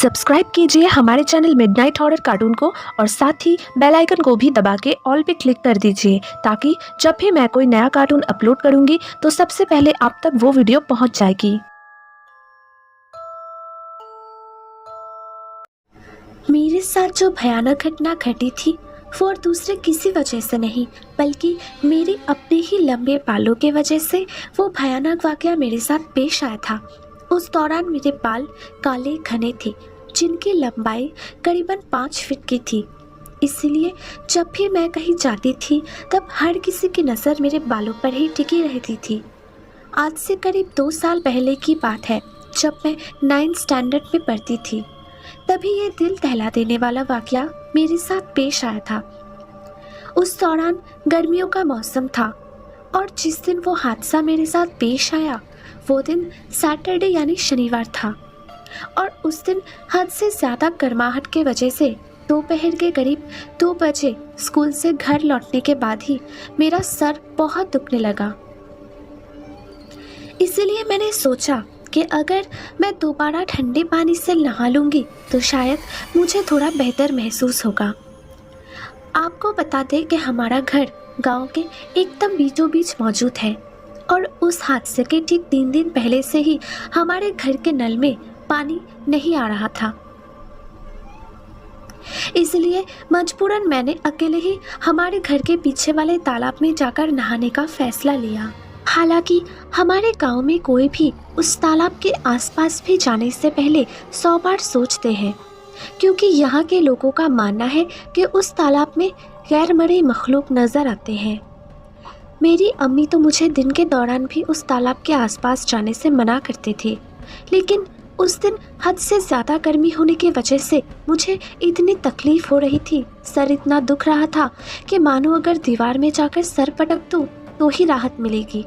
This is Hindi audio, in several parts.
सब्सक्राइब कीजिए हमारे चैनल मिडनाइट हॉरर कार्टून को और साथ ही बेल आइकन को भी दबा के ऑल पे क्लिक कर दीजिए ताकि जब भी मैं कोई नया कार्टून अपलोड करूंगी तो सबसे पहले आप तक वो वीडियो पहुंच जाएगी। मेरे साथ जो भयानक घटना घटी थी वो और दूसरे किसी वजह से नहीं बल्कि मेरे अपने ही लंबे बालों के वजह से वो भयानक वाकया मेरे साथ पेश आया था। उस दौरान मेरे बाल काले घने थे जिनकी लंबाई करीबन 5 फीट की थी। इसलिए जब भी मैं कहीं जाती थी तब हर किसी की नज़र मेरे बालों पर ही टिकी रहती थी। आज से करीब 2 साल पहले की बात है जब मैं 9th स्टैंडर्ड में पढ़ती थी। तभी ये दिल दहला देने वाला वाकया मेरे साथ पेश आया था। उस दौरान गर्मियों का मौसम था और जिस दिन वो हादसा मेरे साथ पेश आया वो दिन सैटरडे यानी शनिवार था और उस दिन हद से ज़्यादा गर्माहट के वजह से दोपहर के करीब 2 बजे स्कूल से घर लौटने के बाद ही मेरा सर बहुत दुखने लगा। इसलिए मैंने सोचा कि अगर मैं दोबारा ठंडे पानी से नहा लूँगी तो शायद मुझे थोड़ा बेहतर महसूस होगा। आपको बता दें कि हमारा घर गांव के एकदम बीचों बीच मौजूद है और उस हादसे के ठीक 3 दिन पहले से ही हमारे घर के नल में पानी नहीं आ रहा था। इसलिए मजबूरन मैंने अकेले ही हमारे घर के पीछे वाले तालाब में जाकर नहाने का फैसला लिया। हालांकि हमारे गांव में कोई भी उस तालाब के आसपास भी जाने से पहले 100 बार सोचते हैं क्योंकि यहाँ के लोगों का मानना है कि उस तालाब में गैर मरे मखलूक नज़र आते हैं। मेरी अम्मी तो मुझे दिन के दौरान भी उस तालाब के आसपास जाने से मना करते थे, लेकिन उस दिन हद से ज़्यादा गर्मी होने की वजह से मुझे इतनी तकलीफ़ हो रही थी, सर इतना दुख रहा था कि मानो अगर दीवार में जाकर सर पटक दूँ तो ही राहत मिलेगी।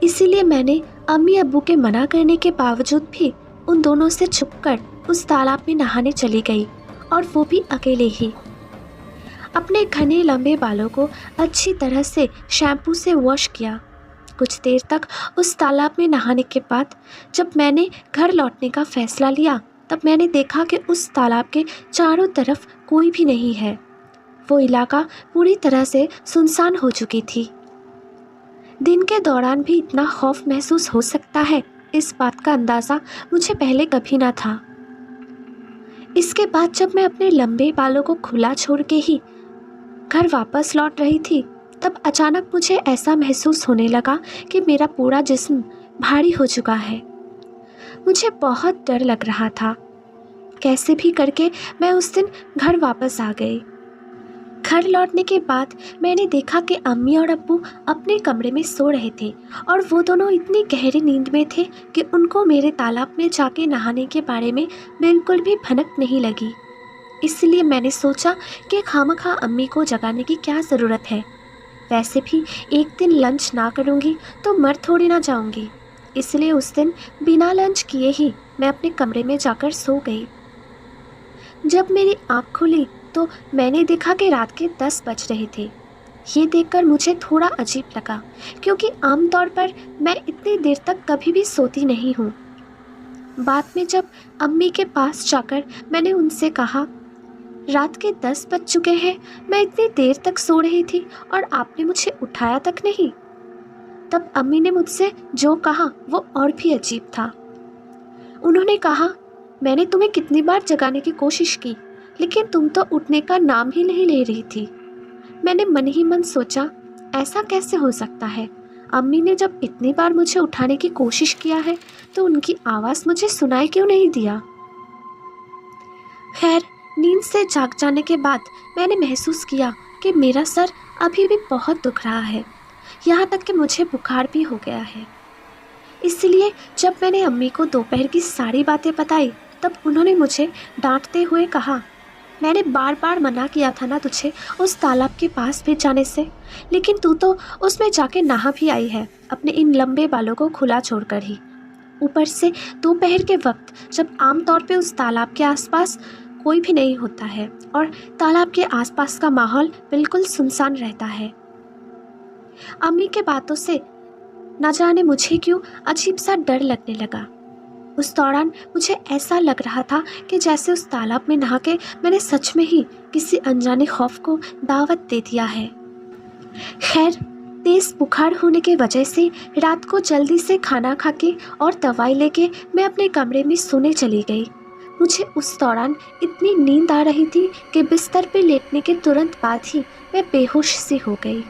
इसीलिए मैंने अम्मी अब्बू के मना करने के बावजूद भी उन दोनों से छुपकर उस तालाब में नहाने चली गई और वो भी अकेले ही। अपने घने लंबे बालों को अच्छी तरह से शैम्पू से वॉश किया। कुछ देर तक उस तालाब में नहाने के बाद जब मैंने घर लौटने का फ़ैसला लिया तब मैंने देखा कि उस तालाब के चारों तरफ कोई भी नहीं है। वो इलाका पूरी तरह से सुनसान हो चुकी थी। दिन के दौरान भी इतना खौफ महसूस हो सकता है, इस बात का अंदाज़ा मुझे पहले कभी ना था। इसके बाद जब मैं अपने लंबे बालों को खुला छोड़ के ही घर वापस लौट रही थी तब अचानक मुझे ऐसा महसूस होने लगा कि मेरा पूरा जिस्म भारी हो चुका है। मुझे बहुत डर लग रहा था। कैसे भी करके मैं उस दिन घर वापस आ गई। घर लौटने के बाद मैंने देखा कि अम्मी और अब्बू अपने कमरे में सो रहे थे और वो दोनों इतनी गहरी नींद में थे कि उनको मेरे तालाब में जाके नहाने के बारे में बिल्कुल भी भनक नहीं लगी। इसलिए मैंने सोचा कि खामखा अम्मी को जगाने की क्या ज़रूरत है। वैसे भी एक दिन लंच ना करूँगी तो मर थोड़ी ना जाऊँगी। इसलिए उस दिन बिना लंच किए ही मैं अपने कमरे में जाकर सो गई। जब मेरी आँख खुली तो मैंने देखा कि रात के 10 बज रहे थे। ये देखकर मुझे थोड़ा अजीब लगा क्योंकि आमतौर पर मैं इतनी देर तक कभी भी सोती नहीं हूँ। बाद में जब अम्मी के पास जाकर मैंने उनसे कहा, रात के 10 बज चुके हैं, मैं इतनी देर तक सो रही थी और आपने मुझे उठाया तक नहीं। तब अम्मी ने मुझसे जो कहा वो और भी अजीब था। उन्होंने कहा, मैंने तुम्हें कितनी बार जगाने की कोशिश की लेकिन तुम तो उठने का नाम ही नहीं ले रही थी। मैंने मन ही मन सोचा, ऐसा कैसे हो सकता है? अम्मी ने जब इतनी बार मुझे उठाने की कोशिश किया है तो उनकी आवाज़ मुझे सुनाई क्यों नहीं दिया? खैर, नींद से जाग जाने के बाद मैंने महसूस किया कि मेरा सर अभी भी बहुत दुख रहा है, यहाँ तक कि मुझे बुखार भी हो गया है। इसलिए जब मैंने अम्मी को दोपहर की सारी बातें बताई तब उन्होंने मुझे डांटते हुए कहा, मैंने बार बार मना किया था ना तुझे उस तालाब के पास भी जाने से, लेकिन तू तो उसमें जाके नहा भी आई है अपने इन लंबे बालों को खुला छोड़कर ही। ऊपर से दोपहर के वक्त जब आमतौर पे उस तालाब के आसपास कोई भी नहीं होता है और तालाब के आसपास का माहौल बिल्कुल सुनसान रहता है। अम्मी के बातों से न जाने मुझे क्यों अजीब सा डर लगने लगा। उस दौरान मुझे ऐसा लग रहा था कि जैसे उस तालाब में नहा के मैंने सच में ही किसी अनजाने खौफ को दावत दे दिया है। खैर, तेज़ बुखार होने के वजह से रात को जल्दी से खाना खा के और दवाई लेके मैं अपने कमरे में सोने चली गई। मुझे उस दौरान इतनी नींद आ रही थी कि बिस्तर पे लेटने के तुरंत बाद ही मैं बेहोश सी हो गई।